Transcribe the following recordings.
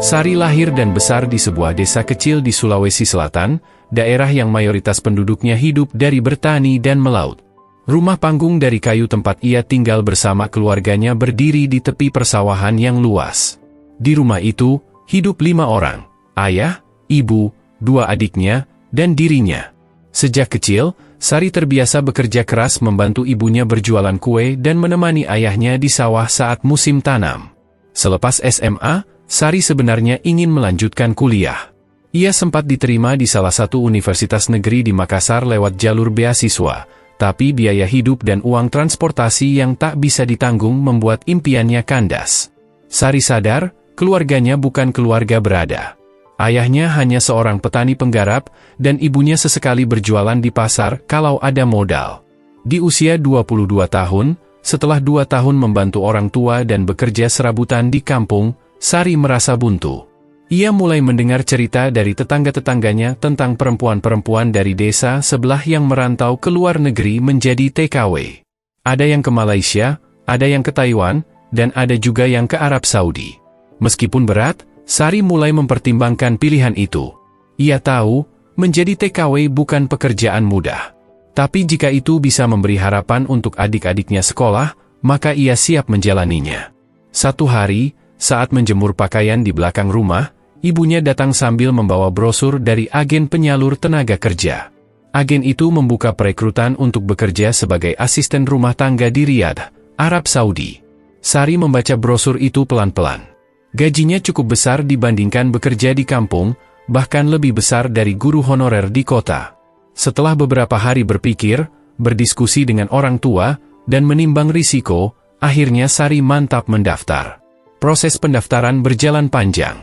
Sari lahir dan besar di sebuah desa kecil di Sulawesi Selatan, daerah yang mayoritas penduduknya hidup dari bertani dan melaut. Rumah panggung dari kayu tempat ia tinggal bersama keluarganya berdiri di tepi persawahan yang luas. Di rumah itu, hidup 5 orang, ayah, ibu, 2 adiknya, dan dirinya. Sejak kecil, Sari terbiasa bekerja keras membantu ibunya berjualan kue dan menemani ayahnya di sawah saat musim tanam. Selepas SMA, Sari sebenarnya ingin melanjutkan kuliah. Ia sempat diterima di salah satu universitas negeri di Makassar lewat jalur beasiswa, tapi biaya hidup dan uang transportasi yang tak bisa ditanggung membuat impiannya kandas. Sari sadar, keluarganya bukan keluarga berada. Ayahnya hanya seorang petani penggarap, dan ibunya sesekali berjualan di pasar kalau ada modal. Di usia 22 tahun, setelah 2 tahun membantu orang tua dan bekerja serabutan di kampung, Sari merasa buntu. Ia mulai mendengar cerita dari tetangga-tetangganya tentang perempuan-perempuan dari desa sebelah yang merantau ke luar negeri menjadi TKW. Ada yang ke Malaysia, ada yang ke Taiwan, dan ada juga yang ke Arab Saudi. Meskipun berat, Sari mulai mempertimbangkan pilihan itu. Ia tahu, menjadi TKW bukan pekerjaan mudah. Tapi jika itu bisa memberi harapan untuk adik-adiknya sekolah, maka ia siap menjalaninya. Satu hari, saat menjemur pakaian di belakang rumah, ibunya datang sambil membawa brosur dari agen penyalur tenaga kerja. Agen itu membuka perekrutan untuk bekerja sebagai asisten rumah tangga di Riyadh, Arab Saudi. Sari membaca brosur itu pelan-pelan. Gajinya cukup besar dibandingkan bekerja di kampung, bahkan lebih besar dari guru honorer di kota. Setelah beberapa hari berpikir, berdiskusi dengan orang tua, dan menimbang risiko, akhirnya Sari mantap mendaftar. Proses pendaftaran berjalan panjang.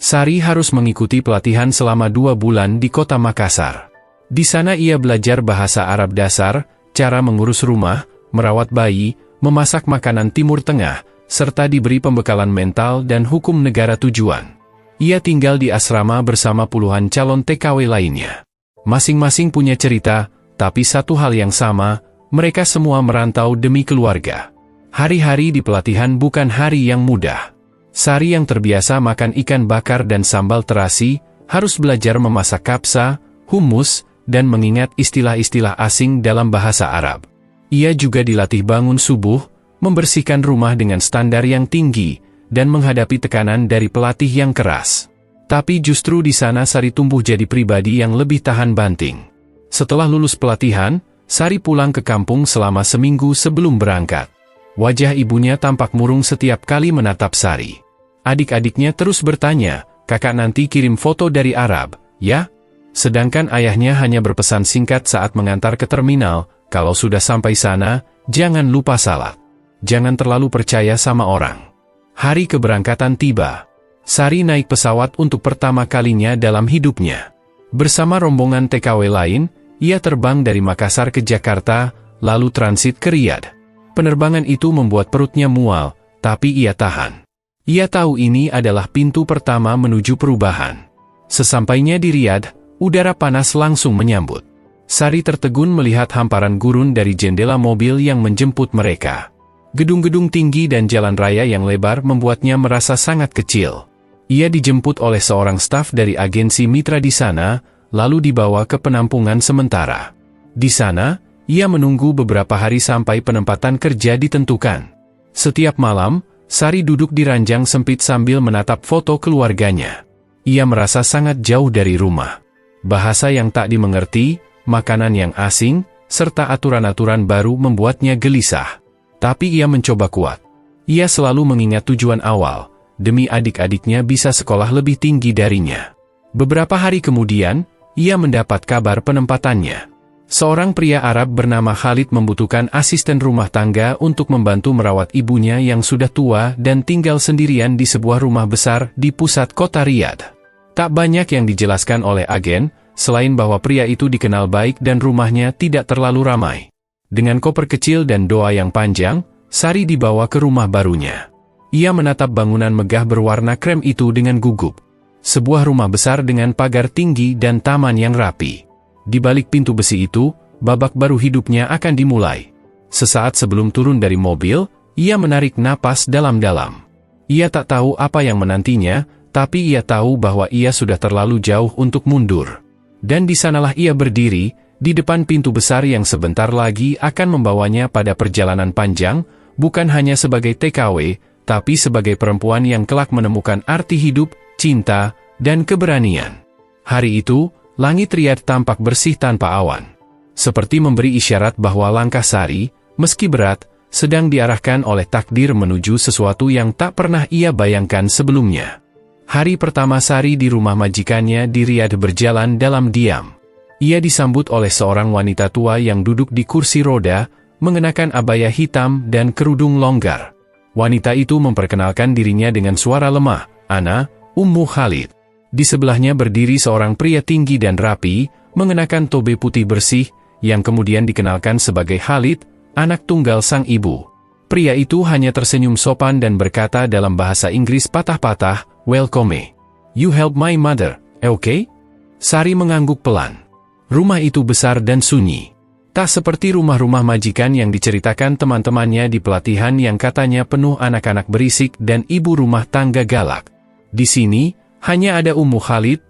Sari harus mengikuti pelatihan selama 2 bulan di kota Makassar. Di sana ia belajar bahasa Arab dasar, cara mengurus rumah, merawat bayi, memasak makanan Timur Tengah, serta diberi pembekalan mental dan hukum negara tujuan. Ia tinggal di asrama bersama puluhan calon TKW lainnya. Masing-masing punya cerita, tapi satu hal yang sama, mereka semua merantau demi keluarga. Hari-hari di pelatihan bukan hari yang mudah. Sari yang terbiasa makan ikan bakar dan sambal terasi, harus belajar memasak kapsa, hummus, dan mengingat istilah-istilah asing dalam bahasa Arab. Ia juga dilatih bangun subuh, membersihkan rumah dengan standar yang tinggi, dan menghadapi tekanan dari pelatih yang keras. Tapi justru di sana Sari tumbuh jadi pribadi yang lebih tahan banting. Setelah lulus pelatihan, Sari pulang ke kampung selama seminggu sebelum berangkat. Wajah ibunya tampak murung setiap kali menatap Sari. Adik-adiknya terus bertanya, "Kakak nanti kirim foto dari Arab, ya?" Sedangkan ayahnya hanya berpesan singkat saat mengantar ke terminal, "Kalau sudah sampai sana, jangan lupa salat. Jangan terlalu percaya sama orang." Hari keberangkatan tiba. Sari naik pesawat untuk pertama kalinya dalam hidupnya. Bersama rombongan TKW lain, ia terbang dari Makassar ke Jakarta, lalu transit ke Riyadh. Penerbangan itu membuat perutnya mual, tapi ia tahan. Ia tahu ini adalah pintu pertama menuju perubahan. Sesampainya di Riyadh, udara panas langsung menyambut. Sari tertegun melihat hamparan gurun dari jendela mobil yang menjemput mereka. Gedung-gedung tinggi dan jalan raya yang lebar membuatnya merasa sangat kecil. Ia dijemput oleh seorang staf dari agensi mitra di sana, lalu dibawa ke penampungan sementara. Di sana, ia menunggu beberapa hari sampai penempatan kerja ditentukan. Setiap malam, Sari duduk di ranjang sempit sambil menatap foto keluarganya. Ia merasa sangat jauh dari rumah. Bahasa yang tak dimengerti, makanan yang asing, serta aturan-aturan baru membuatnya gelisah. Tapi ia mencoba kuat. Ia selalu mengingat tujuan awal, demi adik-adiknya bisa sekolah lebih tinggi darinya. Beberapa hari kemudian, ia mendapat kabar penempatannya. Seorang pria Arab bernama Khalid membutuhkan asisten rumah tangga untuk membantu merawat ibunya yang sudah tua dan tinggal sendirian di sebuah rumah besar di pusat kota Riyadh. Tak banyak yang dijelaskan oleh agen, selain bahwa pria itu dikenal baik dan rumahnya tidak terlalu ramai. Dengan koper kecil dan doa yang panjang, Sari dibawa ke rumah barunya. Ia menatap bangunan megah berwarna krem itu dengan gugup. Sebuah rumah besar dengan pagar tinggi dan taman yang rapi. Di balik pintu besi itu, babak baru hidupnya akan dimulai. Sesaat sebelum turun dari mobil, ia menarik napas dalam-dalam. Ia tak tahu apa yang menantinya, tapi ia tahu bahwa ia sudah terlalu jauh untuk mundur. Dan di sanalah ia berdiri, di depan pintu besar yang sebentar lagi akan membawanya pada perjalanan panjang, bukan hanya sebagai TKW, tapi sebagai perempuan yang kelak menemukan arti hidup, cinta, dan keberanian. Hari itu, langit Riyadh tampak bersih tanpa awan. Seperti memberi isyarat bahwa langkah Sari, meski berat, sedang diarahkan oleh takdir menuju sesuatu yang tak pernah ia bayangkan sebelumnya. Hari pertama Sari di rumah majikannya di Riyadh berjalan dalam diam. Ia disambut oleh seorang wanita tua yang duduk di kursi roda, mengenakan abaya hitam dan kerudung longgar. Wanita itu memperkenalkan dirinya dengan suara lemah, "Ana, Ummu Khalid." Di sebelahnya berdiri seorang pria tinggi dan rapi, mengenakan tobe putih bersih, yang kemudian dikenalkan sebagai Khalid, anak tunggal sang ibu. Pria itu hanya tersenyum sopan dan berkata dalam bahasa Inggris patah-patah, "Welcome. You help my mother, okay?" Sari mengangguk pelan. Rumah itu besar dan sunyi. Tak seperti rumah-rumah majikan yang diceritakan teman-temannya di pelatihan yang katanya penuh anak-anak berisik dan ibu rumah tangga galak. Di sini, hanya ada Ummu Khalid,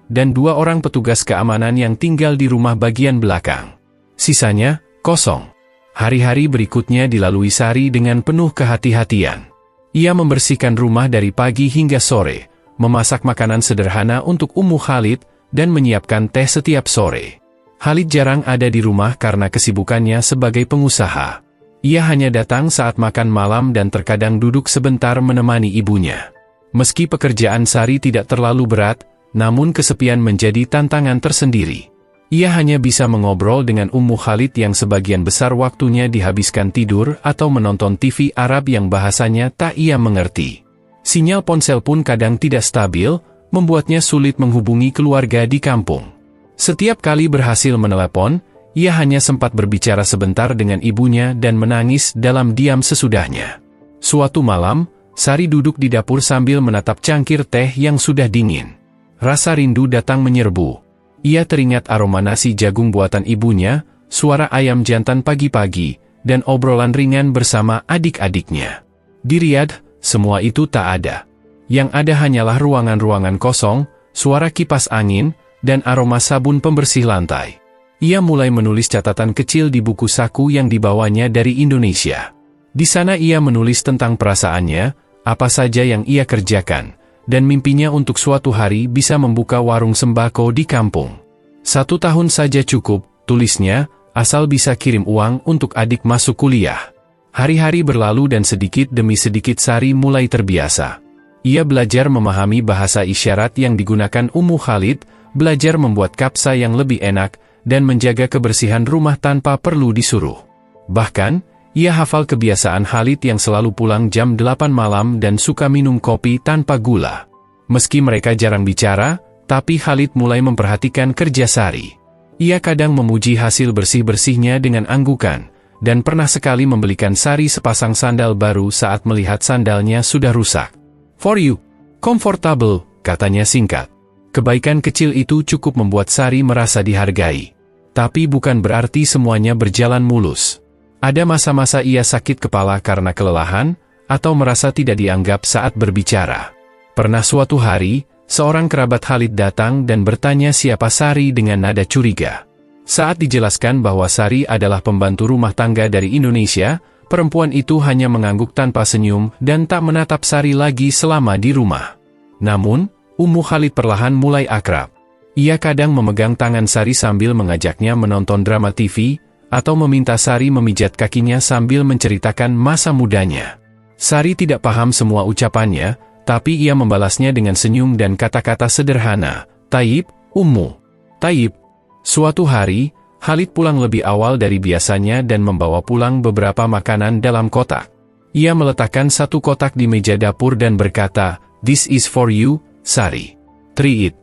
dan 2 orang petugas keamanan yang tinggal di rumah bagian belakang. Sisanya, kosong. Hari-hari berikutnya dilalui Sari dengan penuh kehati-hatian. Ia membersihkan rumah dari pagi hingga sore, memasak makanan sederhana untuk Ummu Khalid, dan menyiapkan teh setiap sore. Khalid jarang ada di rumah karena kesibukannya sebagai pengusaha. Ia hanya datang saat makan malam dan terkadang duduk sebentar menemani ibunya. Meski pekerjaan Sari tidak terlalu berat, namun kesepian menjadi tantangan tersendiri. Ia hanya bisa mengobrol dengan Ummu Khalid yang sebagian besar waktunya dihabiskan tidur atau menonton TV Arab yang bahasanya tak ia mengerti. Sinyal ponsel pun kadang tidak stabil, membuatnya sulit menghubungi keluarga di kampung. Setiap kali berhasil menelepon, ia hanya sempat berbicara sebentar dengan ibunya dan menangis dalam diam sesudahnya. Suatu malam, Sari duduk di dapur sambil menatap cangkir teh yang sudah dingin. Rasa rindu datang menyerbu. Ia teringat aroma nasi jagung buatan ibunya, suara ayam jantan pagi-pagi, dan obrolan ringan bersama adik-adiknya. Di Riyadh, semua itu tak ada. Yang ada hanyalah ruangan-ruangan kosong, suara kipas angin, dan aroma sabun pembersih lantai. Ia mulai menulis catatan kecil di buku saku yang dibawanya dari Indonesia. Di sana ia menulis tentang perasaannya, apa saja yang ia kerjakan, dan mimpinya untuk suatu hari bisa membuka warung sembako di kampung. 1 tahun saja cukup, tulisnya, asal bisa kirim uang untuk adik masuk kuliah. Hari-hari berlalu dan sedikit demi sedikit Sari mulai terbiasa. Ia belajar memahami bahasa isyarat yang digunakan Ummu Khalid, belajar membuat kapsa yang lebih enak, dan menjaga kebersihan rumah tanpa perlu disuruh. Bahkan, ia hafal kebiasaan Khalid yang selalu pulang jam 8 malam dan suka minum kopi tanpa gula. Meski mereka jarang bicara, tapi Khalid mulai memperhatikan kerja Sari. Ia kadang memuji hasil bersih-bersihnya dengan anggukan, dan pernah sekali membelikan Sari sepasang sandal baru saat melihat sandalnya sudah rusak. "For you, comfortable," katanya singkat. Kebaikan kecil itu cukup membuat Sari merasa dihargai. Tapi bukan berarti semuanya berjalan mulus. Ada masa-masa ia sakit kepala karena kelelahan, atau merasa tidak dianggap saat berbicara. Pernah suatu hari, seorang kerabat Khalid datang dan bertanya siapa Sari dengan nada curiga. Saat dijelaskan bahwa Sari adalah pembantu rumah tangga dari Indonesia, perempuan itu hanya mengangguk tanpa senyum dan tak menatap Sari lagi selama di rumah. Namun, Ummu Khalid perlahan mulai akrab. Ia kadang memegang tangan Sari sambil mengajaknya menonton drama TV, atau meminta Sari memijat kakinya sambil menceritakan masa mudanya. Sari tidak paham semua ucapannya, tapi ia membalasnya dengan senyum dan kata-kata sederhana, "Taib, Ummu. Taib." Suatu hari, Khalid pulang lebih awal dari biasanya dan membawa pulang beberapa makanan dalam kotak. Ia meletakkan 1 kotak di meja dapur dan berkata, "This is for you, Sari. Try it."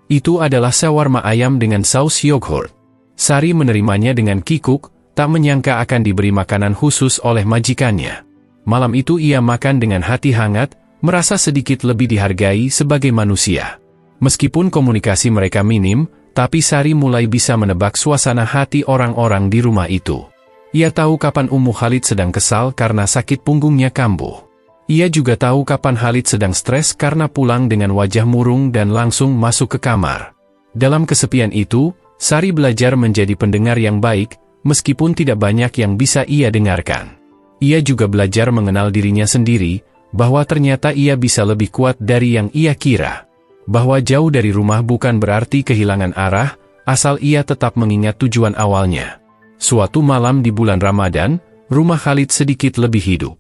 Itu adalah shawarma ayam dengan saus yogurt. Sari menerimanya dengan kikuk, tak menyangka akan diberi makanan khusus oleh majikannya. Malam itu ia makan dengan hati hangat, merasa sedikit lebih dihargai sebagai manusia. Meskipun komunikasi mereka minim, tapi Sari mulai bisa menebak suasana hati orang-orang di rumah itu. Ia tahu kapan Ummu Khalid sedang kesal karena sakit punggungnya kambuh. Ia juga tahu kapan Khalid sedang stres karena pulang dengan wajah murung dan langsung masuk ke kamar. Dalam kesepian itu, Sari belajar menjadi pendengar yang baik, meskipun tidak banyak yang bisa ia dengarkan. Ia juga belajar mengenal dirinya sendiri, bahwa ternyata ia bisa lebih kuat dari yang ia kira. Bahwa jauh dari rumah bukan berarti kehilangan arah, asal ia tetap mengingat tujuan awalnya. Suatu malam di bulan Ramadan, rumah Khalid sedikit lebih hidup.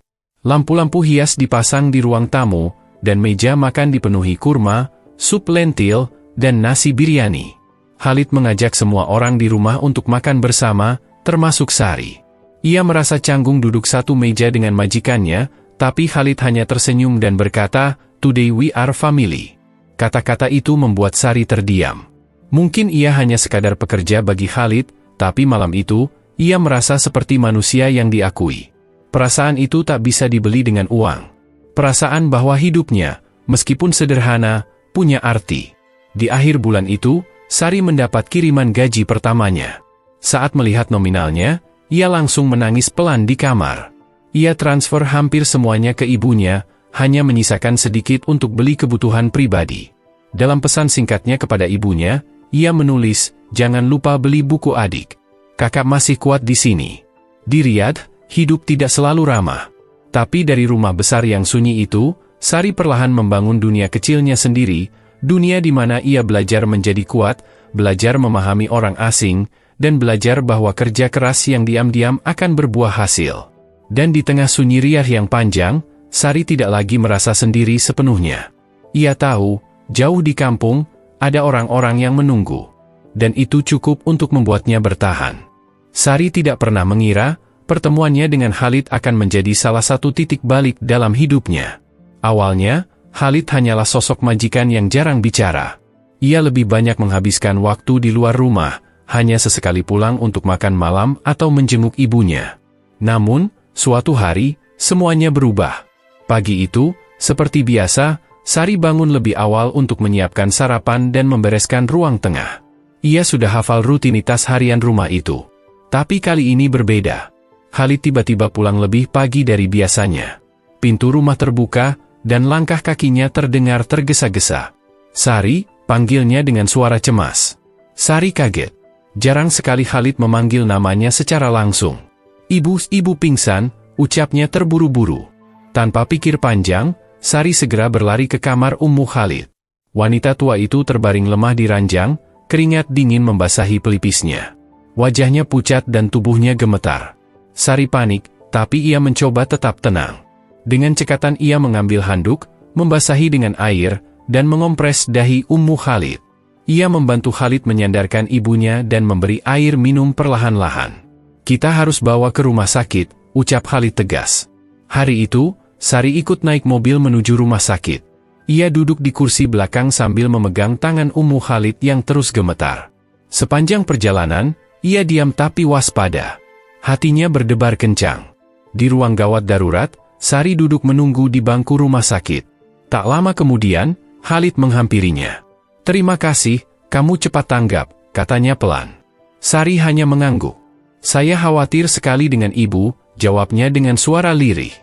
Lampu-lampu hias dipasang di ruang tamu, dan meja makan dipenuhi kurma, sup lentil, dan nasi biryani. Khalid mengajak semua orang di rumah untuk makan bersama, termasuk Sari. Ia merasa canggung duduk satu meja dengan majikannya, tapi Khalid hanya tersenyum dan berkata, "Today we are family." Kata-kata itu membuat Sari terdiam. Mungkin ia hanya sekadar pekerja bagi Khalid, tapi malam itu, ia merasa seperti manusia yang diakui. Perasaan itu tak bisa dibeli dengan uang. Perasaan bahwa hidupnya, meskipun sederhana, punya arti. Di akhir bulan itu, Sari mendapat kiriman gaji pertamanya. Saat melihat nominalnya, ia langsung menangis pelan di kamar. Ia transfer hampir semuanya ke ibunya, hanya menyisakan sedikit untuk beli kebutuhan pribadi. Dalam pesan singkatnya kepada ibunya, ia menulis, "Jangan lupa beli buku adik. Kakak masih kuat di sini." Di Riyadh, hidup tidak selalu ramah. Tapi dari rumah besar yang sunyi itu, Sari perlahan membangun dunia kecilnya sendiri, dunia di mana ia belajar menjadi kuat, belajar memahami orang asing, dan belajar bahwa kerja keras yang diam-diam akan berbuah hasil. Dan di tengah sunyi Riyadh yang panjang, Sari tidak lagi merasa sendiri sepenuhnya. Ia tahu, jauh di kampung, ada orang-orang yang menunggu. Dan itu cukup untuk membuatnya bertahan. Sari tidak pernah mengira, pertemuannya dengan Khalid akan menjadi salah satu titik balik dalam hidupnya. Awalnya, Khalid hanyalah sosok majikan yang jarang bicara. Ia lebih banyak menghabiskan waktu di luar rumah, hanya sesekali pulang untuk makan malam atau menjenguk ibunya. Namun, suatu hari, semuanya berubah. Pagi itu, seperti biasa, Sari bangun lebih awal untuk menyiapkan sarapan dan membereskan ruang tengah. Ia sudah hafal rutinitas harian rumah itu. Tapi kali ini berbeda. Khalid tiba-tiba pulang lebih pagi dari biasanya. Pintu rumah terbuka, dan langkah kakinya terdengar tergesa-gesa. "Sari," panggilnya dengan suara cemas. Sari kaget. Jarang sekali Khalid memanggil namanya secara langsung. Ibu pingsan," ucapnya terburu-buru. Tanpa pikir panjang, Sari segera berlari ke kamar Ummu Khalid. Wanita tua itu terbaring lemah di ranjang, keringat dingin membasahi pelipisnya. Wajahnya pucat dan tubuhnya gemetar. Sari panik, tapi ia mencoba tetap tenang. Dengan cekatan ia mengambil handuk, membasahi dengan air, dan mengompres dahi Ummu Khalid. Ia membantu Khalid menyandarkan ibunya dan memberi air minum perlahan-lahan. "Kita harus bawa ke rumah sakit," ucap Khalid tegas. Hari itu, Sari ikut naik mobil menuju rumah sakit. Ia duduk di kursi belakang sambil memegang tangan Ummu Khalid yang terus gemetar. Sepanjang perjalanan, ia diam tapi waspada. Hatinya berdebar kencang. Di ruang gawat darurat, Sari duduk menunggu di bangku rumah sakit. Tak lama kemudian, Khalid menghampirinya. "Terima kasih, kamu cepat tanggap," katanya pelan. Sari hanya mengangguk. "Saya khawatir sekali dengan ibu," jawabnya dengan suara lirih.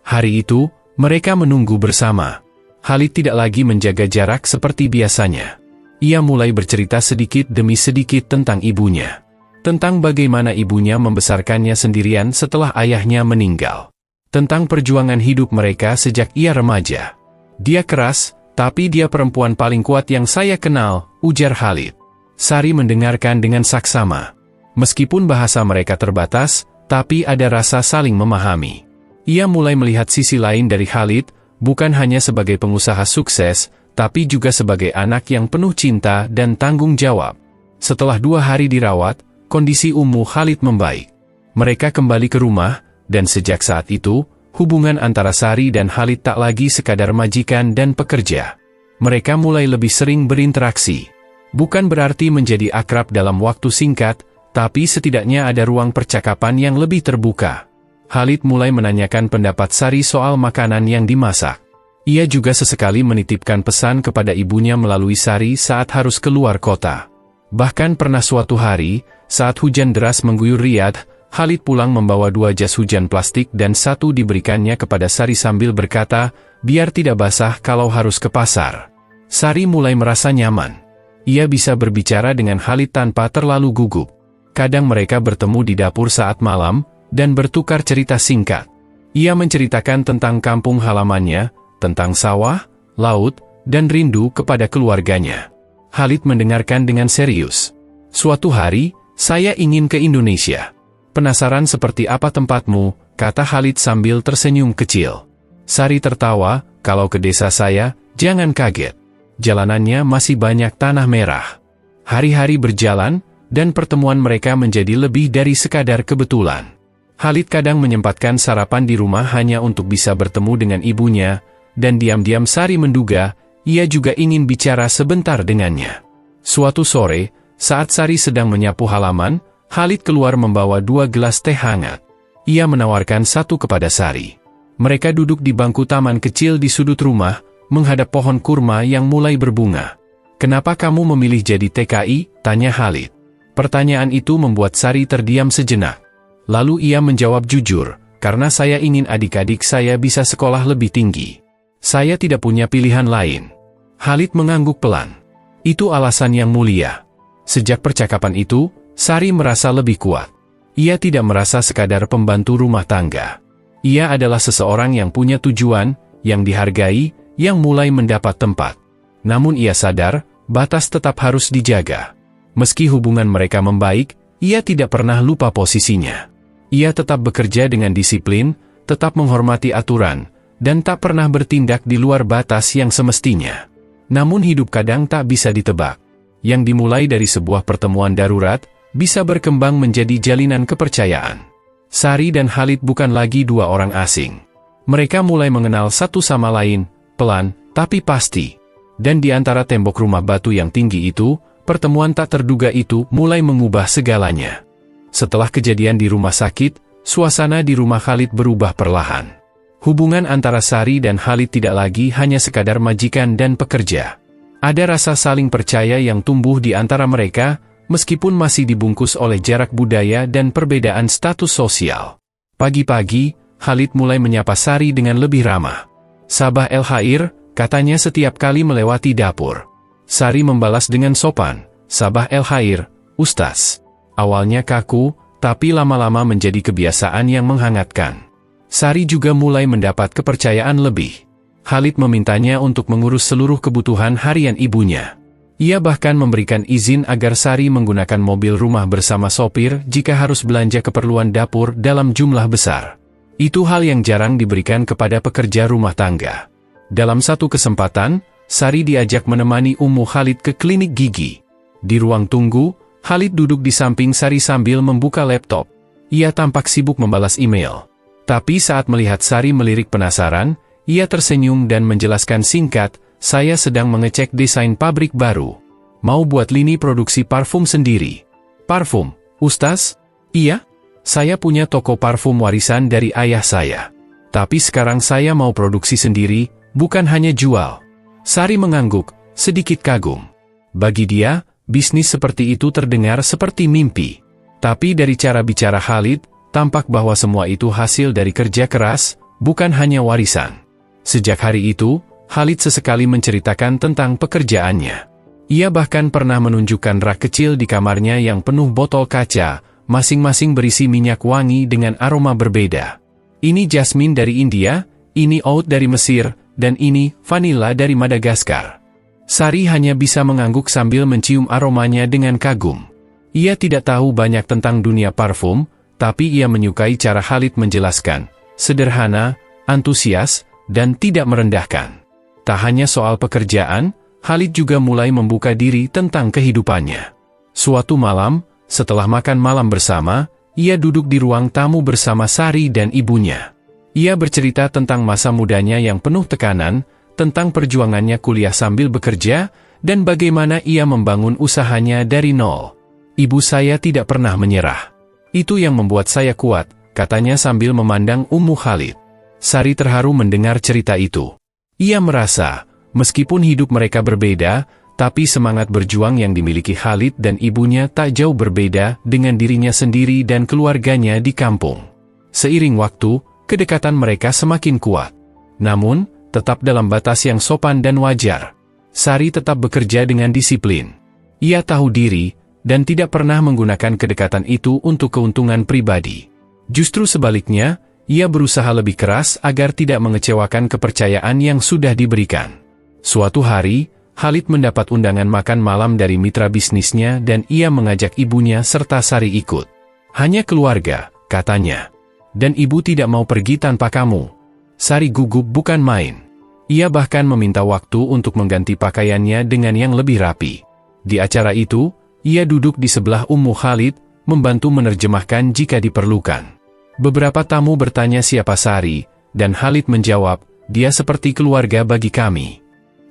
Hari itu, mereka menunggu bersama. Khalid tidak lagi menjaga jarak seperti biasanya. Ia mulai bercerita sedikit demi sedikit tentang ibunya. Tentang bagaimana ibunya membesarkannya sendirian setelah ayahnya meninggal. Tentang perjuangan hidup mereka sejak ia remaja. "Dia keras, tapi dia perempuan paling kuat yang saya kenal," ujar Khalid. Sari mendengarkan dengan saksama. Meskipun bahasa mereka terbatas, tapi ada rasa saling memahami. Ia mulai melihat sisi lain dari Khalid, bukan hanya sebagai pengusaha sukses, tapi juga sebagai anak yang penuh cinta dan tanggung jawab. Setelah 2 hari dirawat, kondisi Ummu Khalid membaik. Mereka kembali ke rumah, dan sejak saat itu, hubungan antara Sari dan Khalid tak lagi sekadar majikan dan pekerja. Mereka mulai lebih sering berinteraksi. Bukan berarti menjadi akrab dalam waktu singkat, tapi setidaknya ada ruang percakapan yang lebih terbuka. Khalid mulai menanyakan pendapat Sari soal makanan yang dimasak. Ia juga sesekali menitipkan pesan kepada ibunya melalui Sari saat harus keluar kota. Bahkan pernah suatu hari, saat hujan deras mengguyur Riyadh, Khalid pulang membawa 2 jas hujan plastik dan 1 diberikannya kepada Sari sambil berkata, biar tidak basah kalau harus ke pasar. Sari mulai merasa nyaman. Ia bisa berbicara dengan Khalid tanpa terlalu gugup. Kadang mereka bertemu di dapur saat malam, dan bertukar cerita singkat. Ia menceritakan tentang kampung halamannya, tentang sawah, laut, dan rindu kepada keluarganya. Khalid mendengarkan dengan serius. Suatu hari, saya ingin ke Indonesia. Penasaran seperti apa tempatmu, kata Khalid sambil tersenyum kecil. Sari tertawa, kalau ke desa saya, jangan kaget. Jalanannya masih banyak tanah merah. Hari-hari berjalan, dan pertemuan mereka menjadi lebih dari sekadar kebetulan. Khalid kadang menyempatkan sarapan di rumah hanya untuk bisa bertemu dengan ibunya, dan diam-diam Sari menduga, ia juga ingin bicara sebentar dengannya. Suatu sore, saat Sari sedang menyapu halaman, Khalid keluar membawa 2 gelas teh hangat. Ia menawarkan 1 kepada Sari. Mereka duduk di bangku taman kecil di sudut rumah, menghadap pohon kurma yang mulai berbunga. Kenapa kamu memilih jadi TKI? Tanya Khalid. Pertanyaan itu membuat Sari terdiam sejenak. Lalu ia menjawab jujur, karena saya ingin adik-adik saya bisa sekolah lebih tinggi. Saya tidak punya pilihan lain. Khalid mengangguk pelan. Itu alasan yang mulia. Sejak percakapan itu, Sari merasa lebih kuat. Ia tidak merasa sekadar pembantu rumah tangga. Ia adalah seseorang yang punya tujuan, yang dihargai, yang mulai mendapat tempat. Namun ia sadar, batas tetap harus dijaga. Meski hubungan mereka membaik, ia tidak pernah lupa posisinya. Ia tetap bekerja dengan disiplin, tetap menghormati aturan, dan tak pernah bertindak di luar batas yang semestinya. Namun hidup kadang tak bisa ditebak. Yang dimulai dari sebuah pertemuan darurat, bisa berkembang menjadi jalinan kepercayaan. Sari dan Khalid bukan lagi 2 orang asing. Mereka mulai mengenal satu sama lain, pelan, tapi pasti. Dan di antara tembok rumah batu yang tinggi itu, pertemuan tak terduga itu mulai mengubah segalanya. Setelah kejadian di rumah sakit, suasana di rumah Khalid berubah perlahan. Hubungan antara Sari dan Khalid tidak lagi hanya sekadar majikan dan pekerja. Ada rasa saling percaya yang tumbuh di antara mereka, meskipun masih dibungkus oleh jarak budaya dan perbedaan status sosial. Pagi-pagi, Khalid mulai menyapa Sari dengan lebih ramah. Sabah el khair, katanya setiap kali melewati dapur. Sari membalas dengan sopan, Sabah el khair, Ustaz. Awalnya kaku, tapi lama-lama menjadi kebiasaan yang menghangatkan. Sari juga mulai mendapat kepercayaan lebih. Khalid memintanya untuk mengurus seluruh kebutuhan harian ibunya. Ia bahkan memberikan izin agar Sari menggunakan mobil rumah bersama sopir jika harus belanja keperluan dapur dalam jumlah besar. Itu hal yang jarang diberikan kepada pekerja rumah tangga. Dalam satu kesempatan, Sari diajak menemani Ummu Khalid ke klinik gigi. Di ruang tunggu, Khalid duduk di samping Sari sambil membuka laptop. Ia tampak sibuk membalas email. Tapi saat melihat Sari melirik penasaran, ia tersenyum dan menjelaskan singkat, saya sedang mengecek desain pabrik baru. Mau buat lini produksi parfum sendiri. Parfum, Ustaz? Iya? Saya punya toko parfum warisan dari ayah saya. Tapi sekarang saya mau produksi sendiri, bukan hanya jual. Sari mengangguk, sedikit kagum. Bagi dia, bisnis seperti itu terdengar seperti mimpi. Tapi dari cara bicara Khalid, tampak bahwa semua itu hasil dari kerja keras, bukan hanya warisan. Sejak hari itu, Khalid sesekali menceritakan tentang pekerjaannya. Ia bahkan pernah menunjukkan rak kecil di kamarnya yang penuh botol kaca, masing-masing berisi minyak wangi dengan aroma berbeda. Ini jasmin dari India, ini oud dari Mesir, dan ini vanila dari Madagaskar. Sari hanya bisa mengangguk sambil mencium aromanya dengan kagum. Ia tidak tahu banyak tentang dunia parfum, tapi ia menyukai cara Khalid menjelaskan, sederhana, antusias, dan tidak merendahkan. Tak hanya soal pekerjaan, Khalid juga mulai membuka diri tentang kehidupannya. Suatu malam, setelah makan malam bersama, ia duduk di ruang tamu bersama Sari dan ibunya. Ia bercerita tentang masa mudanya yang penuh tekanan, tentang perjuangannya kuliah sambil bekerja, dan bagaimana ia membangun usahanya dari nol. Ibu saya tidak pernah menyerah. Itu yang membuat saya kuat, katanya sambil memandang Ummu Khalid. Sari terharu mendengar cerita itu. Ia merasa, meskipun hidup mereka berbeda, Tapi semangat berjuang yang dimiliki Khalid dan ibunya tak jauh berbeda dengan dirinya sendiri dan keluarganya di kampung. Seiring waktu, kedekatan mereka semakin kuat. Namun, tetap dalam batas yang sopan dan wajar. Sari tetap bekerja dengan disiplin. Ia tahu diri, dan tidak pernah menggunakan kedekatan itu untuk keuntungan pribadi. Justru sebaliknya, ia berusaha lebih keras agar tidak mengecewakan kepercayaan yang sudah diberikan. Suatu hari, Khalid mendapat undangan makan malam dari mitra bisnisnya dan ia mengajak ibunya serta Sari ikut. Hanya keluarga, katanya. Dan ibu tidak mau pergi tanpa kamu. Sari gugup bukan main. Ia bahkan meminta waktu untuk mengganti pakaiannya dengan yang lebih rapi. Di acara itu, ia duduk di sebelah Ummu Khalid, membantu menerjemahkan jika diperlukan. Beberapa tamu bertanya siapa Sari, dan Khalid menjawab, dia seperti keluarga bagi kami.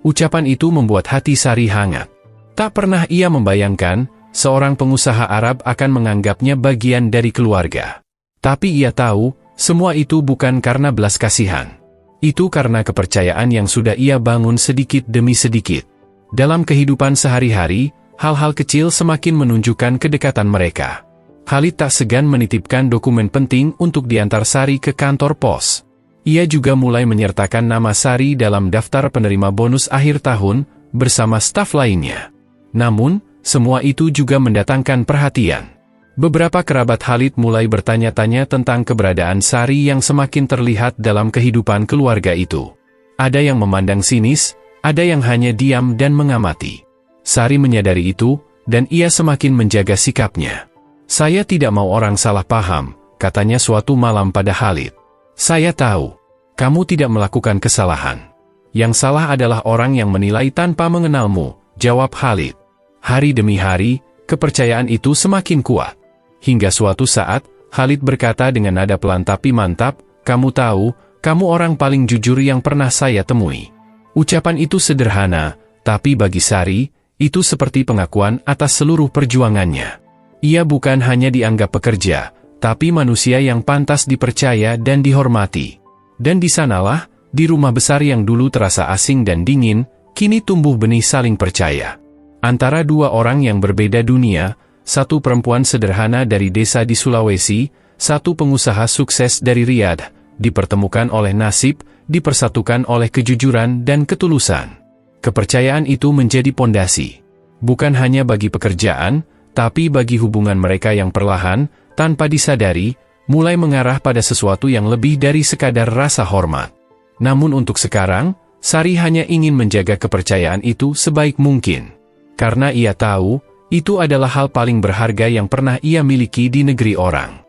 Ucapan itu membuat hati Sari hangat. Tak pernah ia membayangkan, seorang pengusaha Arab akan menganggapnya bagian dari keluarga. Tapi ia tahu, semua itu bukan karena belas kasihan. Itu karena kepercayaan yang sudah ia bangun sedikit demi sedikit. Dalam kehidupan sehari-hari, hal-hal kecil semakin menunjukkan kedekatan mereka. Khalid tak segan menitipkan dokumen penting untuk diantar Sari ke kantor pos. Ia juga mulai menyertakan nama Sari dalam daftar penerima bonus akhir tahun, bersama staf lainnya. Namun, semua itu juga mendatangkan perhatian. Beberapa kerabat Khalid mulai bertanya-tanya tentang keberadaan Sari yang semakin terlihat dalam kehidupan keluarga itu. Ada yang memandang sinis, ada yang hanya diam dan mengamati. Sari menyadari itu, dan ia semakin menjaga sikapnya. Saya tidak mau orang salah paham, katanya suatu malam pada Khalid. Saya tahu, kamu tidak melakukan kesalahan. Yang salah adalah orang yang menilai tanpa mengenalmu, jawab Khalid. Hari demi hari, kepercayaan itu semakin kuat. Hingga suatu saat, Khalid berkata dengan nada pelan tapi mantap, kamu tahu, kamu orang paling jujur yang pernah saya temui. Ucapan itu sederhana, tapi bagi Sari, itu seperti pengakuan atas seluruh perjuangannya. Ia bukan hanya dianggap pekerja, tapi manusia yang pantas dipercaya dan dihormati. Dan di sanalah, di rumah besar yang dulu terasa asing dan dingin, kini tumbuh benih saling percaya. Antara dua orang yang berbeda dunia, satu perempuan sederhana dari desa di Sulawesi, satu pengusaha sukses dari Riyadh, dipertemukan oleh nasib, dipersatukan oleh kejujuran dan ketulusan. Kepercayaan itu menjadi pondasi. Bukan hanya bagi pekerjaan, tapi bagi hubungan mereka yang perlahan, tanpa disadari, mulai mengarah pada sesuatu yang lebih dari sekadar rasa hormat. Namun untuk sekarang, Sari hanya ingin menjaga kepercayaan itu sebaik mungkin. Karena ia tahu, itu adalah hal paling berharga yang pernah ia miliki di negeri orang.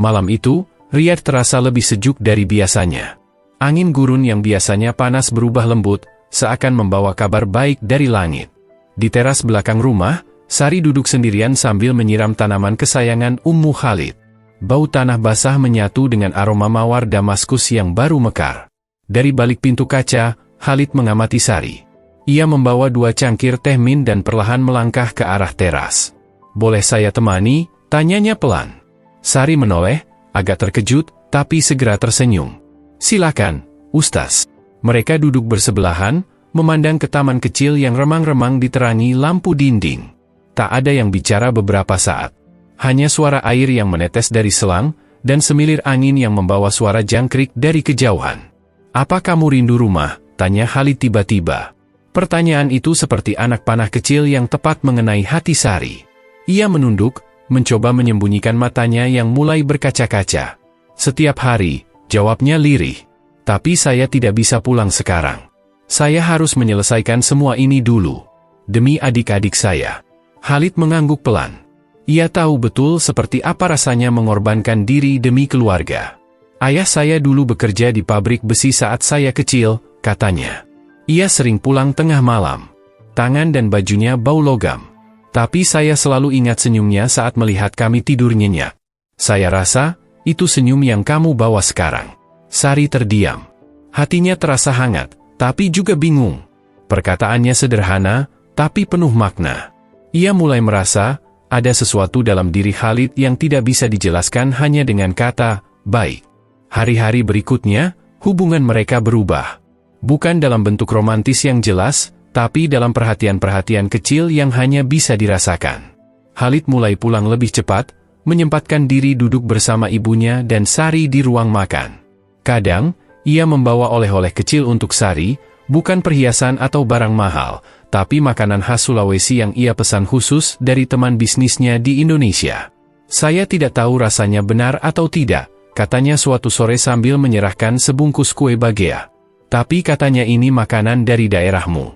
Malam itu, Riyadh terasa lebih sejuk dari biasanya. Angin gurun yang biasanya panas berubah lembut, seakan membawa kabar baik dari langit. Di teras belakang rumah, Sari duduk sendirian sambil menyiram tanaman kesayangan Ummu Khalid. Bau tanah basah menyatu dengan aroma mawar Damaskus yang baru mekar. Dari balik pintu kaca, Khalid mengamati Sari. Ia membawa 2 cangkir teh min dan perlahan melangkah ke arah teras. Boleh saya temani? Tanyanya pelan. Sari menoleh, agak terkejut, tapi segera tersenyum. Silakan, Ustaz. Mereka duduk bersebelahan, memandang ke taman kecil yang remang-remang diterangi lampu dinding. Tak ada yang bicara beberapa saat. Hanya suara air yang menetes dari selang, dan semilir angin yang membawa suara jangkrik dari kejauhan. Apa kamu rindu rumah? Tanya Khalid tiba-tiba. Pertanyaan itu seperti anak panah kecil yang tepat mengenai hati Sari. Ia menunduk, mencoba menyembunyikan matanya yang mulai berkaca-kaca. Setiap hari, jawabnya lirih. Tapi saya tidak bisa pulang sekarang. Saya harus menyelesaikan semua ini dulu. Demi adik-adik saya. Khalid mengangguk pelan. Ia tahu betul seperti apa rasanya mengorbankan diri demi keluarga. Ayah saya dulu bekerja di pabrik besi saat saya kecil, katanya. Ia sering pulang tengah malam. Tangan dan bajunya bau logam. Tapi saya selalu ingat senyumnya saat melihat kami tidur nyenyak. Saya rasa, itu senyum yang kamu bawa sekarang. Sari terdiam. Hatinya terasa hangat, tapi juga bingung. Perkataannya sederhana, tapi penuh makna. Ia mulai merasa, ada sesuatu dalam diri Khalid yang tidak bisa dijelaskan hanya dengan kata, baik. Hari-hari berikutnya, hubungan mereka berubah. Bukan dalam bentuk romantis yang jelas, tapi dalam perhatian-perhatian kecil yang hanya bisa dirasakan. Khalid mulai pulang lebih cepat, menyempatkan diri duduk bersama ibunya dan Sari di ruang makan. Kadang, ia membawa oleh-oleh kecil untuk Sari, bukan perhiasan atau barang mahal, tapi makanan khas Sulawesi yang ia pesan khusus dari teman bisnisnya di Indonesia. "Saya tidak tahu rasanya benar atau tidak," katanya suatu sore sambil menyerahkan sebungkus kue bagea. "Tapi katanya ini makanan dari daerahmu."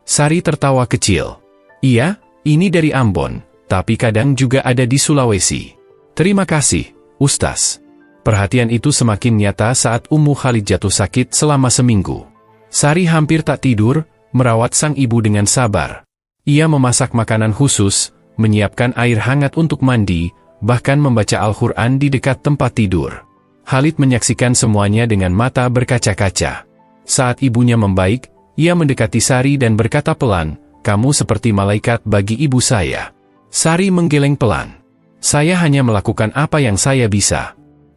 Sari tertawa kecil. "Iya, ini dari Ambon, tapi kadang juga ada di Sulawesi." "Terima kasih, Ustaz." Perhatian itu semakin nyata saat Ummu Khalid jatuh sakit selama seminggu. Sari hampir tak tidur, merawat sang ibu dengan sabar. Ia memasak makanan khusus, menyiapkan air hangat untuk mandi, bahkan membaca Al-Quran di dekat tempat tidur. Khalid menyaksikan semuanya dengan mata berkaca-kaca. Saat ibunya membaik, ia mendekati Sari dan berkata pelan, "Kamu seperti malaikat bagi ibu saya." Sari menggeleng pelan. "Saya hanya melakukan apa yang saya bisa."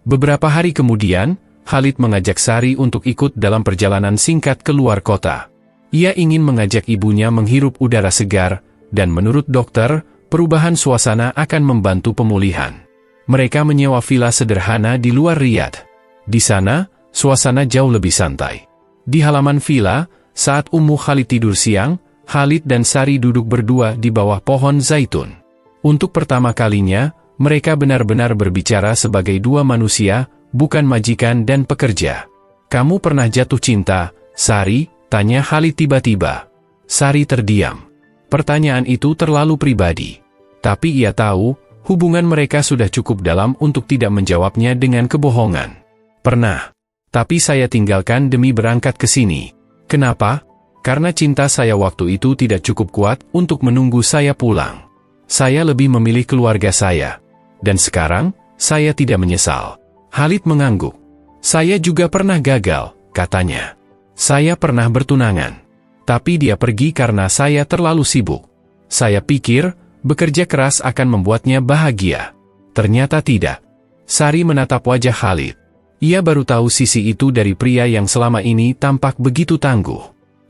Beberapa hari kemudian, Khalid mengajak Sari untuk ikut dalam perjalanan singkat ke luar kota. Ia ingin mengajak ibunya menghirup udara segar, dan menurut dokter, perubahan suasana akan membantu pemulihan. Mereka menyewa villa sederhana di luar Riyadh. Di sana, suasana jauh lebih santai. Di halaman villa, saat Ummu Khalid tidur siang, Khalid dan Sari duduk berdua di bawah pohon zaitun. Untuk pertama kalinya, mereka benar-benar berbicara sebagai dua manusia, bukan majikan dan pekerja. "Kamu pernah jatuh cinta, Sari?" tanya Khalid tiba-tiba. Sari terdiam. Pertanyaan itu terlalu pribadi. Tapi ia tahu, hubungan mereka sudah cukup dalam untuk tidak menjawabnya dengan kebohongan. "Pernah. Tapi saya tinggalkan demi berangkat ke sini." "Kenapa?" "Karena cinta saya waktu itu tidak cukup kuat untuk menunggu saya pulang. Saya lebih memilih keluarga saya. Dan sekarang, saya tidak menyesal." Khalid mengangguk. "Saya juga pernah gagal," katanya. "Saya pernah bertunangan. Tapi dia pergi karena saya terlalu sibuk. Saya pikir, bekerja keras akan membuatnya bahagia. Ternyata tidak." Sari menatap wajah Khalid. Ia baru tahu sisi itu dari pria yang selama ini tampak begitu tangguh.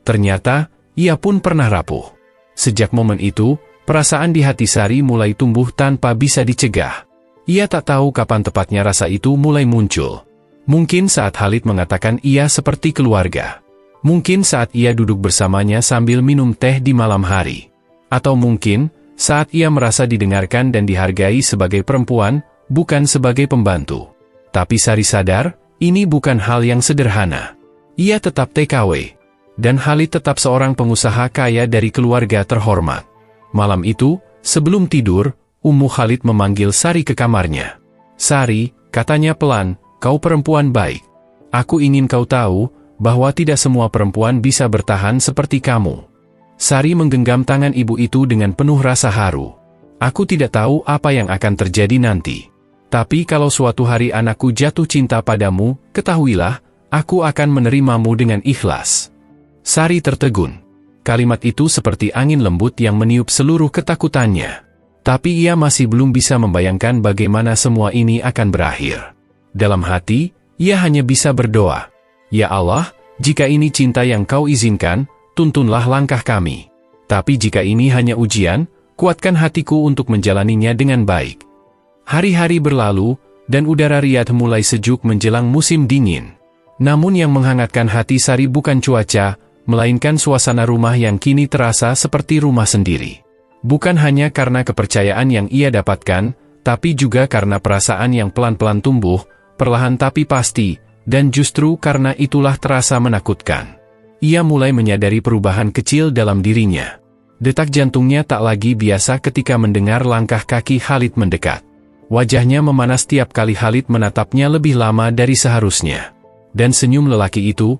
Ternyata, ia pun pernah rapuh. Sejak momen itu, perasaan di hati Sari mulai tumbuh tanpa bisa dicegah. Ia tak tahu kapan tepatnya rasa itu mulai muncul. Mungkin saat Khalid mengatakan ia seperti keluarga. Mungkin saat ia duduk bersamanya sambil minum teh di malam hari. Atau mungkin, saat ia merasa didengarkan dan dihargai sebagai perempuan, bukan sebagai pembantu. Tapi Sari sadar, ini bukan hal yang sederhana. Ia tetap TKW. Dan Khalid tetap seorang pengusaha kaya dari keluarga terhormat. Malam itu, sebelum tidur, Ummu Khalid memanggil Sari ke kamarnya. "Sari," katanya pelan, "kau perempuan baik. Aku ingin kau tahu, bahwa tidak semua perempuan bisa bertahan seperti kamu." Sari menggenggam tangan ibu itu dengan penuh rasa haru. "Aku tidak tahu apa yang akan terjadi nanti. Tapi kalau suatu hari anakku jatuh cinta padamu, ketahuilah, aku akan menerimamu dengan ikhlas." Sari tertegun. Kalimat itu seperti angin lembut yang meniup seluruh ketakutannya. Tapi ia masih belum bisa membayangkan bagaimana semua ini akan berakhir. Dalam hati, ia hanya bisa berdoa, "Ya Allah, jika ini cinta yang kau izinkan, tuntunlah langkah kami. Tapi jika ini hanya ujian, kuatkan hatiku untuk menjalaninya dengan baik." Hari-hari berlalu, dan udara Riyadh mulai sejuk menjelang musim dingin. Namun yang menghangatkan hati Sari bukan cuaca, melainkan suasana rumah yang kini terasa seperti rumah sendiri. Bukan hanya karena kepercayaan yang ia dapatkan, tapi juga karena perasaan yang pelan-pelan tumbuh, perlahan tapi pasti, dan justru karena itulah terasa menakutkan. Ia mulai menyadari perubahan kecil dalam dirinya. Detak jantungnya tak lagi biasa ketika mendengar langkah kaki Khalid mendekat. Wajahnya memanas tiap kali Khalid menatapnya lebih lama dari seharusnya. Dan senyum lelaki itu,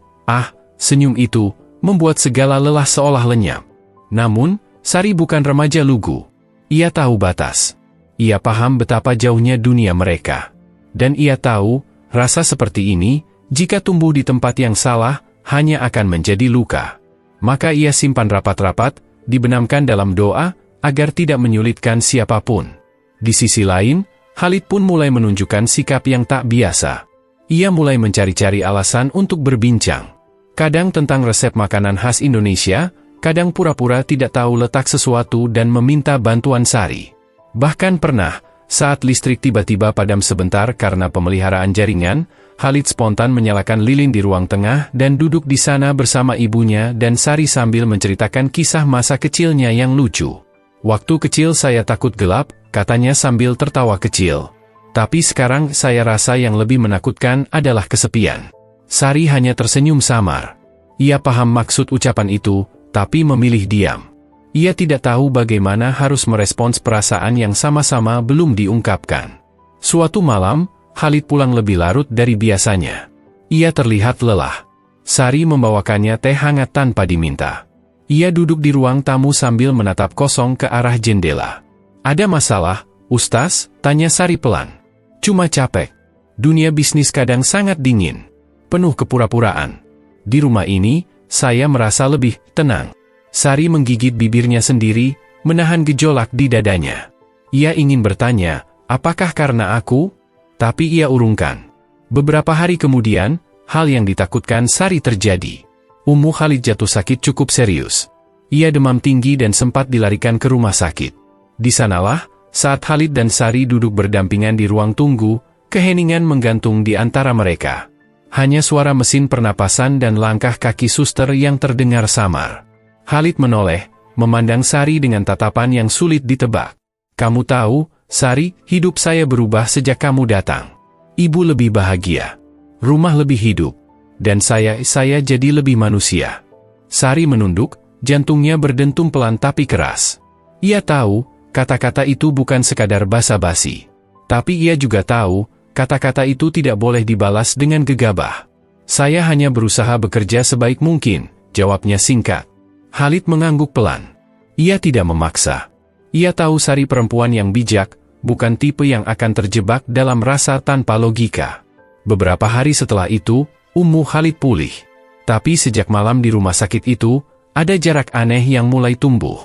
senyum itu, membuat segala lelah seolah lenyap. Namun, Sari bukan remaja lugu. Ia tahu batas. Ia paham betapa jauhnya dunia mereka. Dan ia tahu, rasa seperti ini, jika tumbuh di tempat yang salah, hanya akan menjadi luka. Maka ia simpan rapat-rapat, dibenamkan dalam doa, agar tidak menyulitkan siapapun. Di sisi lain, Khalid pun mulai menunjukkan sikap yang tak biasa. Ia mulai mencari-cari alasan untuk berbincang. Kadang tentang resep makanan khas Indonesia, Kadang pura-pura tidak tahu letak sesuatu dan meminta bantuan Sari. Bahkan pernah, saat listrik tiba-tiba padam sebentar karena pemeliharaan jaringan, Khalid spontan menyalakan lilin di ruang tengah dan duduk di sana bersama ibunya dan Sari sambil menceritakan kisah masa kecilnya yang lucu. "Waktu kecil saya takut gelap," katanya sambil tertawa kecil. "Tapi sekarang saya rasa yang lebih menakutkan adalah kesepian." Sari hanya tersenyum samar. Ia paham maksud ucapan itu, tapi memilih diam. Ia tidak tahu bagaimana harus merespons perasaan yang sama-sama belum diungkapkan. Suatu malam, Khalid pulang lebih larut dari biasanya. Ia terlihat lelah. Sari membawakannya teh hangat tanpa diminta. Ia duduk di ruang tamu sambil menatap kosong ke arah jendela. "Ada masalah, Ustaz?" tanya Sari pelan. "Cuma capek. Dunia bisnis kadang sangat dingin, penuh kepura-puraan. Di rumah ini, saya merasa lebih tenang." Sari menggigit bibirnya sendiri, menahan gejolak di dadanya. Ia ingin bertanya, apakah karena aku? Tapi ia urungkan. Beberapa hari kemudian, hal yang ditakutkan Sari terjadi. Ummu Khalid jatuh sakit cukup serius. Ia demam tinggi dan sempat dilarikan ke rumah sakit. Di sanalah, saat Khalid dan Sari duduk berdampingan di ruang tunggu, keheningan menggantung di antara mereka. Hanya suara mesin pernapasan dan langkah kaki suster yang terdengar samar. Khalid menoleh, memandang Sari dengan tatapan yang sulit ditebak. "Kamu tahu, Sari, hidup saya berubah sejak kamu datang. Ibu lebih bahagia, rumah lebih hidup, dan saya jadi lebih manusia." Sari menunduk, jantungnya berdentum pelan tapi keras. Ia tahu, kata-kata itu bukan sekadar basa-basi. Tapi ia juga tahu, kata-kata itu tidak boleh dibalas dengan gegabah. "Saya hanya berusaha bekerja sebaik mungkin," jawabnya singkat. Khalid mengangguk pelan. Ia tidak memaksa. Ia tahu Sari perempuan yang bijak, bukan tipe yang akan terjebak dalam rasa tanpa logika. Beberapa hari setelah itu, Ummu Khalid pulih. Tapi sejak malam di rumah sakit itu, ada jarak aneh yang mulai tumbuh.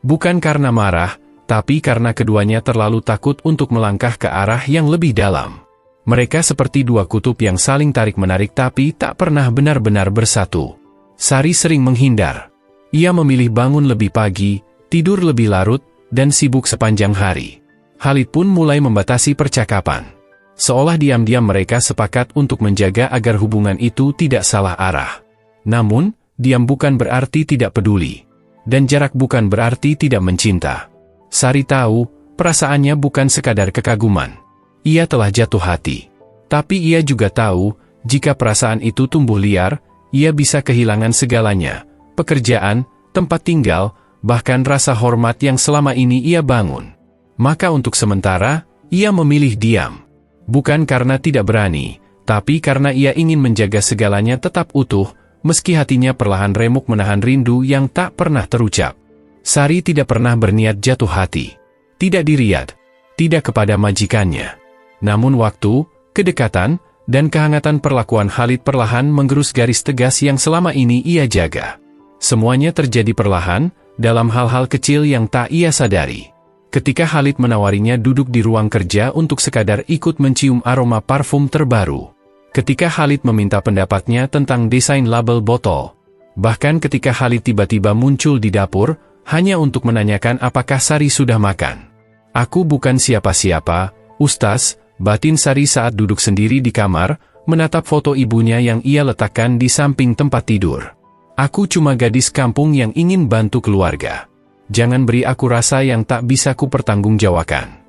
Bukan karena marah, tapi karena keduanya terlalu takut untuk melangkah ke arah yang lebih dalam. Mereka seperti dua kutub yang saling tarik-menarik tapi tak pernah benar-benar bersatu. Sari sering menghindar. Ia memilih bangun lebih pagi, tidur lebih larut, dan sibuk sepanjang hari. Khalid pun mulai membatasi percakapan. Seolah diam-diam mereka sepakat untuk menjaga agar hubungan itu tidak salah arah. Namun, diam bukan berarti tidak peduli. Dan jarak bukan berarti tidak mencinta. Sari tahu, perasaannya bukan sekadar kekaguman. Ia telah jatuh hati. Tapi ia juga tahu, jika perasaan itu tumbuh liar, ia bisa kehilangan segalanya. Pekerjaan, tempat tinggal, bahkan rasa hormat yang selama ini ia bangun. Maka untuk sementara, ia memilih diam. Bukan karena tidak berani, tapi karena ia ingin menjaga segalanya tetap utuh, meski hatinya perlahan remuk menahan rindu yang tak pernah terucap. Sari tidak pernah berniat jatuh hati. Tidak di Riyadh, tidak kepada majikannya. Namun waktu, kedekatan, dan kehangatan perlakuan Khalid perlahan menggerus garis tegas yang selama ini ia jaga. Semuanya terjadi perlahan, dalam hal-hal kecil yang tak ia sadari. Ketika Khalid menawarinya duduk di ruang kerja untuk sekadar ikut mencium aroma parfum terbaru. Ketika Khalid meminta pendapatnya tentang desain label botol. Bahkan ketika Khalid tiba-tiba muncul di dapur, hanya untuk menanyakan apakah Sari sudah makan. "Aku bukan siapa-siapa, Ustaz," batin Sari saat duduk sendiri di kamar, menatap foto ibunya yang ia letakkan di samping tempat tidur. "Aku cuma gadis kampung yang ingin bantu keluarga. Jangan beri aku rasa yang tak bisa ku pertanggungjawabkan."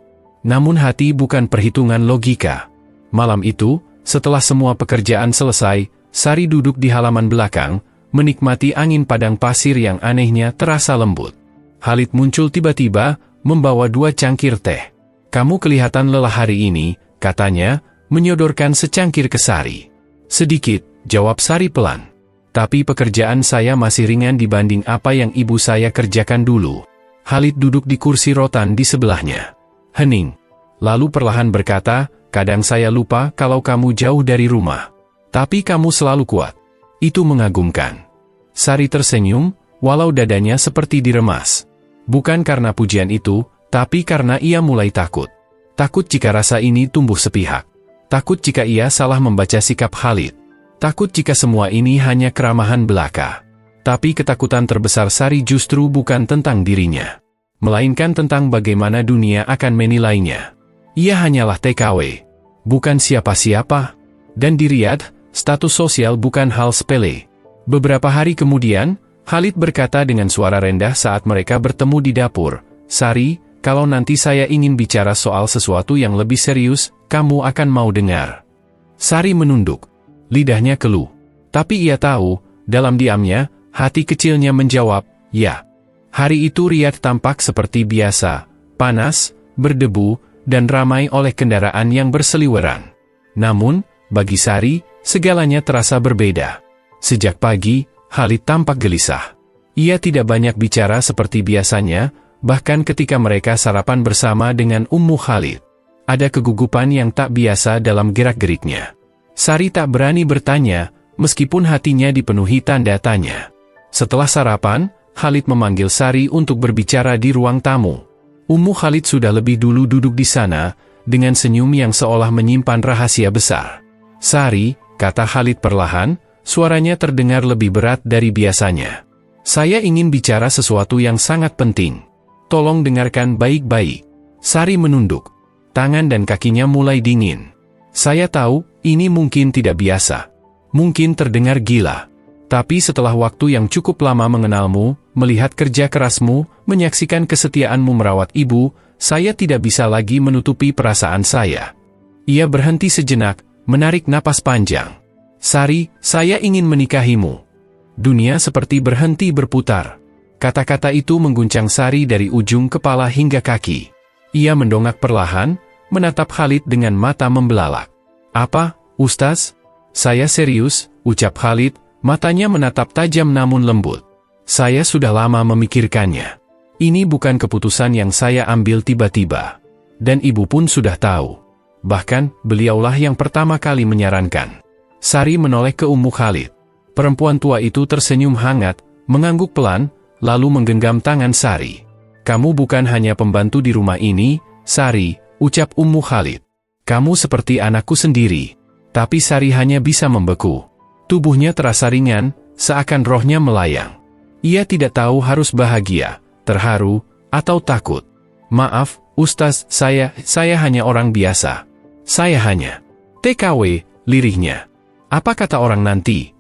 Namun hati bukan perhitungan logika. Malam itu, setelah semua pekerjaan selesai, Sari duduk di halaman belakang, menikmati angin padang pasir yang anehnya terasa lembut. Khalid muncul tiba-tiba, membawa 2 cangkir teh. "Kamu kelihatan lelah hari ini," katanya, menyodorkan secangkir ke Sari. "Sedikit," jawab Sari pelan. "Tapi pekerjaan saya masih ringan dibanding apa yang ibu saya kerjakan dulu." Khalid duduk di kursi rotan di sebelahnya. Hening. Lalu perlahan berkata, "Kadang saya lupa kalau kamu jauh dari rumah. Tapi kamu selalu kuat. Itu mengagumkan." Sari tersenyum, walau dadanya seperti diremas. Bukan karena pujian itu, tapi karena ia mulai takut. Takut jika rasa ini tumbuh sepihak. Takut jika ia salah membaca sikap Khalid. Takut jika semua ini hanya keramahan belaka. Tapi ketakutan terbesar Sari justru bukan tentang dirinya, melainkan tentang bagaimana dunia akan menilainya. Ia hanyalah TKW, bukan siapa-siapa. Dan di Riyadh, status sosial bukan hal sepele. Beberapa hari kemudian, Khalid berkata dengan suara rendah saat mereka bertemu di dapur, "Sari, kalau nanti saya ingin bicara soal sesuatu yang lebih serius, kamu akan mau dengar?" Sari menunduk. Lidahnya keluh. Tapi ia tahu, dalam diamnya, hati kecilnya menjawab, "Ya." Hari itu Riyadh tampak seperti biasa, panas, berdebu, dan ramai oleh kendaraan yang berseliweran. Namun, bagi Sari, segalanya terasa berbeda. Sejak pagi, Khalid tampak gelisah. Ia tidak banyak bicara seperti biasanya, bahkan ketika mereka sarapan bersama dengan Ummu Khalid. Ada kegugupan yang tak biasa dalam gerak-geriknya. Sari tak berani bertanya, meskipun hatinya dipenuhi tanda tanya. Setelah sarapan, Khalid memanggil Sari untuk berbicara di ruang tamu. Ummu Khalid sudah lebih dulu duduk di sana, dengan senyum yang seolah menyimpan rahasia besar. "Sari," kata Khalid perlahan, suaranya terdengar lebih berat dari biasanya. "Saya ingin bicara sesuatu yang sangat penting. Tolong dengarkan baik-baik." Sari menunduk. Tangan dan kakinya mulai dingin. "Saya tahu, ini mungkin tidak biasa. Mungkin terdengar gila. Tapi setelah waktu yang cukup lama mengenalmu, melihat kerja kerasmu, menyaksikan kesetiaanmu merawat ibu, saya tidak bisa lagi menutupi perasaan saya." Ia berhenti sejenak, menarik napas panjang. "Sari, saya ingin menikahimu." Dunia seperti berhenti berputar. Kata-kata itu mengguncang Sari dari ujung kepala hingga kaki. Ia mendongak perlahan, menatap Khalid dengan mata membelalak. "Apa, Ustaz?" "Saya serius," ucap Khalid, matanya menatap tajam namun lembut. "Saya sudah lama memikirkannya. Ini bukan keputusan yang saya ambil tiba-tiba. Dan ibu pun sudah tahu. Bahkan, beliaulah yang pertama kali menyarankan." Sari menoleh ke Ummu Khalid. Perempuan tua itu tersenyum hangat, mengangguk pelan, lalu menggenggam tangan Sari. "Kamu bukan hanya pembantu di rumah ini, Sari," ucap Ummu Khalid. "Kamu seperti anakku sendiri." Tapi Sari hanya bisa membeku. Tubuhnya terasa ringan, seakan rohnya melayang. Ia tidak tahu harus bahagia, terharu, atau takut. "Maaf, Ustaz, saya hanya orang biasa. Saya hanya TKW," lirihnya. "Apa kata orang nanti?"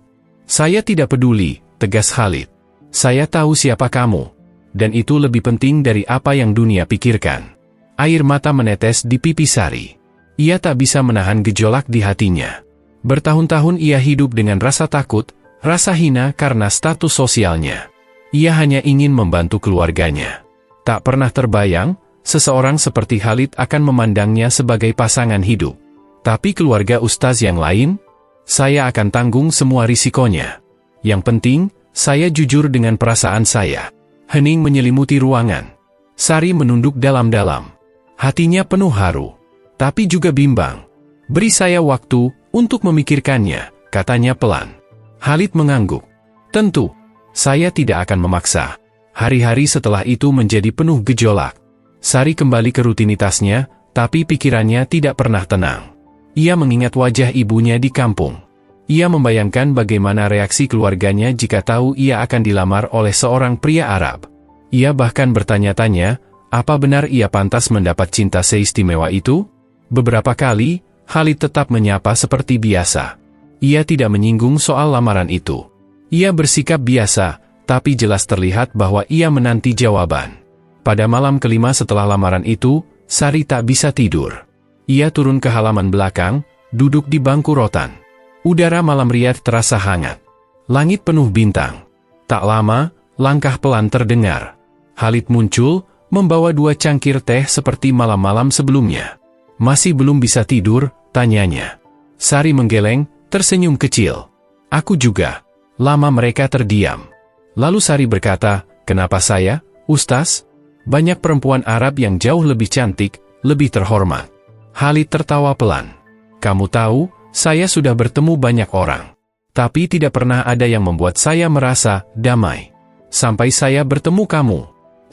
"Saya tidak peduli," tegas Khalid. "Saya tahu siapa kamu. Dan itu lebih penting dari apa yang dunia pikirkan." Air mata menetes di pipi Sari. Ia tak bisa menahan gejolak di hatinya. Bertahun-tahun ia hidup dengan rasa takut, rasa hina karena status sosialnya. Ia hanya ingin membantu keluarganya. Tak pernah terbayang, seseorang seperti Khalid akan memandangnya sebagai pasangan hidup. Tapi keluarga Ustaz yang lain? "Saya akan tanggung semua risikonya. Yang penting, saya jujur dengan perasaan saya." Hening menyelimuti ruangan. Sari menunduk dalam-dalam. Hatinya penuh haru, tapi juga bimbang. "Beri saya waktu untuk memikirkannya," katanya pelan. Khalid mengangguk. "Tentu, saya tidak akan memaksa." Hari-hari setelah itu menjadi penuh gejolak. Sari kembali ke rutinitasnya, tapi pikirannya tidak pernah tenang. Ia mengingat wajah ibunya di kampung. Ia membayangkan bagaimana reaksi keluarganya jika tahu ia akan dilamar oleh seorang pria Arab. Ia bahkan bertanya-tanya, apa benar ia pantas mendapat cinta seistimewa itu? Beberapa kali, Khalid tetap menyapa seperti biasa. Ia tidak menyinggung soal lamaran itu. Ia bersikap biasa, tapi jelas terlihat bahwa ia menanti jawaban. Pada malam kelima setelah lamaran itu, Sari tak bisa tidur. Ia turun ke halaman belakang, duduk di bangku rotan. Udara malam Riyadh terasa hangat. Langit penuh bintang. Tak lama, langkah pelan terdengar. Khalid muncul, membawa 2 cangkir teh seperti malam-malam sebelumnya. "Masih belum bisa tidur?" tanyanya. Sari menggeleng, tersenyum kecil. "Aku juga." Lama mereka terdiam. Lalu Sari berkata, "Kenapa saya, Ustaz? Banyak perempuan Arab yang jauh lebih cantik, lebih terhormat." Khalid tertawa pelan. "Kamu tahu, saya sudah bertemu banyak orang. Tapi tidak pernah ada yang membuat saya merasa damai. Sampai saya bertemu kamu."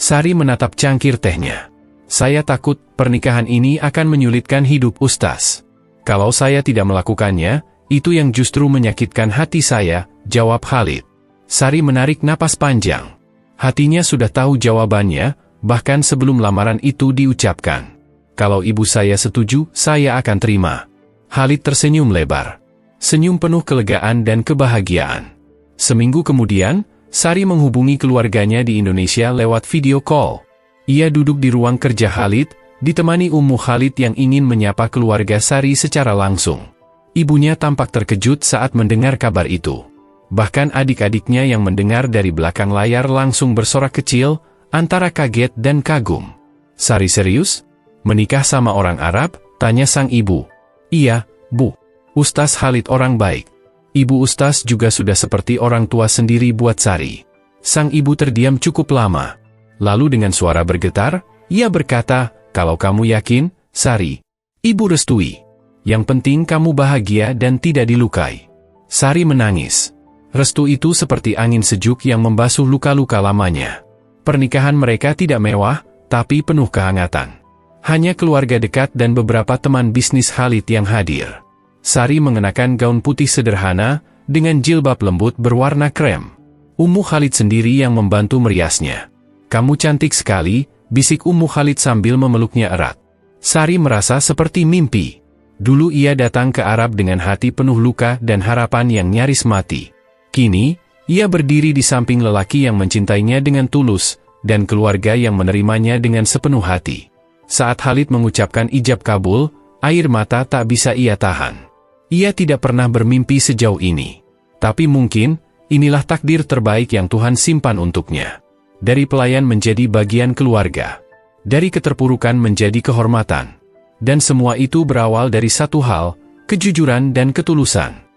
Sari menatap cangkir tehnya. "Saya takut pernikahan ini akan menyulitkan hidup Ustaz." "Kalau saya tidak melakukannya, itu yang justru menyakitkan hati saya," jawab Khalid. Sari menarik napas panjang. Hatinya sudah tahu jawabannya, bahkan sebelum lamaran itu diucapkan. Kalau ibu saya setuju, saya akan terima. Khalid tersenyum lebar. Senyum penuh kelegaan dan kebahagiaan. Seminggu kemudian, Sari menghubungi keluarganya di Indonesia lewat video call. Ia duduk di ruang kerja Khalid, ditemani Ummu Khalid yang ingin menyapa keluarga Sari secara langsung. Ibunya tampak terkejut saat mendengar kabar itu. Bahkan adik-adiknya yang mendengar dari belakang layar langsung bersorak kecil, antara kaget dan kagum. Sari serius? Menikah sama orang Arab? Tanya sang ibu. Iya, Bu. Ustaz Khalid orang baik. Ibu Ustaz juga sudah seperti orang tua sendiri buat Sari. Sang ibu terdiam cukup lama. Lalu dengan suara bergetar, ia berkata, kalau kamu yakin, Sari, ibu restui. Yang penting kamu bahagia dan tidak dilukai. Sari menangis. Restu itu seperti angin sejuk yang membasuh luka-luka lamanya. Pernikahan mereka tidak mewah, tapi penuh kehangatan. Hanya keluarga dekat dan beberapa teman bisnis Khalid yang hadir. Sari mengenakan gaun putih sederhana, dengan jilbab lembut berwarna krem. Ummu Khalid sendiri yang membantu meriasnya. Kamu cantik sekali, bisik Ummu Khalid sambil memeluknya erat. Sari merasa seperti mimpi. Dulu ia datang ke Arab dengan hati penuh luka dan harapan yang nyaris mati. Kini, ia berdiri di samping lelaki yang mencintainya dengan tulus, dan keluarga yang menerimanya dengan sepenuh hati. Saat Khalid mengucapkan ijab kabul, air mata tak bisa ia tahan. Ia tidak pernah bermimpi sejauh ini. Tapi mungkin, inilah takdir terbaik yang Tuhan simpan untuknya. Dari pelayan menjadi bagian keluarga. Dari keterpurukan menjadi kehormatan. Dan semua itu berawal dari satu hal, kejujuran dan ketulusan.